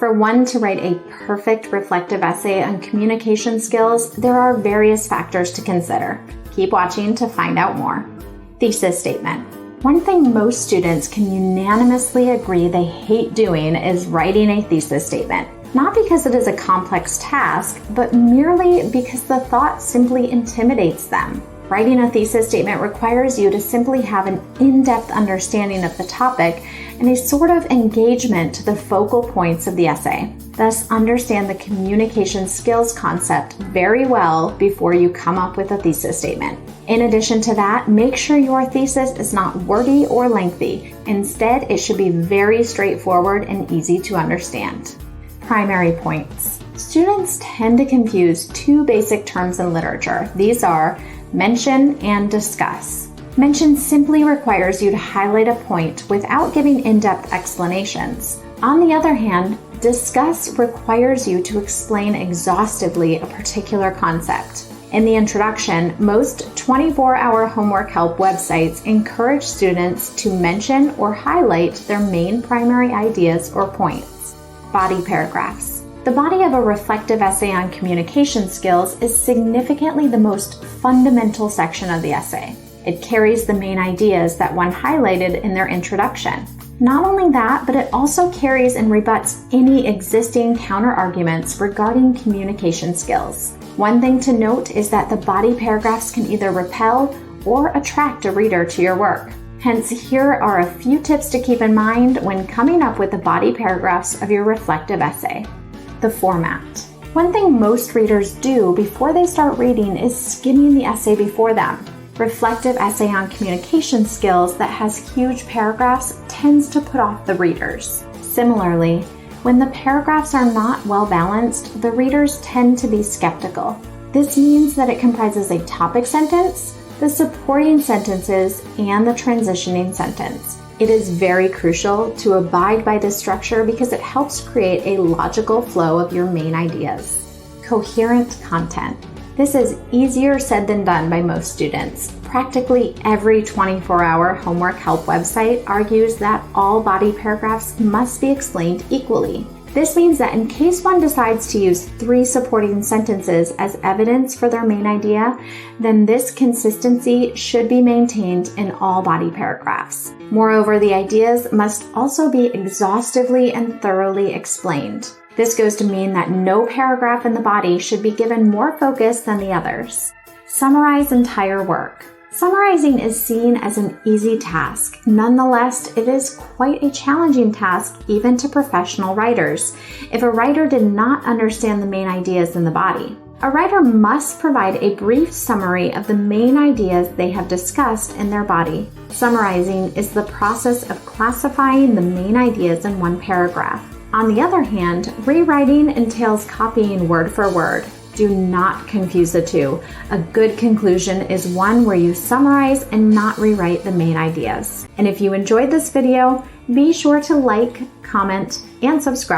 For one to write a perfect reflective essay on communication skills, there are various factors to consider. Keep watching to find out more. Thesis statement. One thing most students can unanimously agree they hate doing is writing a thesis statement. Not because it is a complex task, but merely because the thought simply intimidates them. Writing a thesis statement requires you to simply have an in-depth understanding of the topic and a sort of engagement to the focal points of the essay. Thus, understand the communication skills concept very well before you come up with a thesis statement. In addition to that, make sure your thesis is not wordy or lengthy. Instead, it should be very straightforward and easy to understand. Primary points. Students tend to confuse two basic terms in literature. These are mention and discuss. Mention simply requires you to highlight a point without giving in-depth explanations. On the other hand, discuss requires you to explain exhaustively a particular concept. In the introduction, most 24-hour homework help websites encourage students to mention or highlight their main primary ideas or points. Body paragraphs. The body of a reflective essay on communication skills is significantly the most fundamental section of the essay. It carries the main ideas that one highlighted in their introduction. Not only that, but it also carries and rebuts any existing counterarguments regarding communication skills. One thing to note is that the body paragraphs can either repel or attract a reader to your work. Hence, here are a few tips to keep in mind when coming up with the body paragraphs of your reflective essay. The format. One thing most readers do before they start reading is skimming the essay before them. Reflective essay on communication skills that has huge paragraphs tends to put off the readers. Similarly, when the paragraphs are not well balanced, the readers tend to be skeptical. This means that it comprises a topic sentence, the supporting sentences, and the transitioning sentence. It is very crucial to abide by this structure because it helps create a logical flow of your main ideas. Coherent content. This is easier said than done by most students. Practically every 24-hour homework help website argues that all body paragraphs must be explained equally. This means that in case one decides to use 3 supporting sentences as evidence for their main idea, then this consistency should be maintained in all body paragraphs. Moreover, the ideas must also be exhaustively and thoroughly explained. This goes to mean that no paragraph in the body should be given more focus than the others. Summarize entire work. Summarizing is seen as an easy task. Nonetheless, it is quite a challenging task even to professional writers if a writer did not understand the main ideas in the body. A writer must provide a brief summary of the main ideas they have discussed in their body. Summarizing is the process of classifying the main ideas in one paragraph. On the other hand, rewriting entails copying word for word. Do not confuse the two. A good conclusion is one where you summarize and not rewrite the main ideas. And if you enjoyed this video, be sure to like, comment, and subscribe.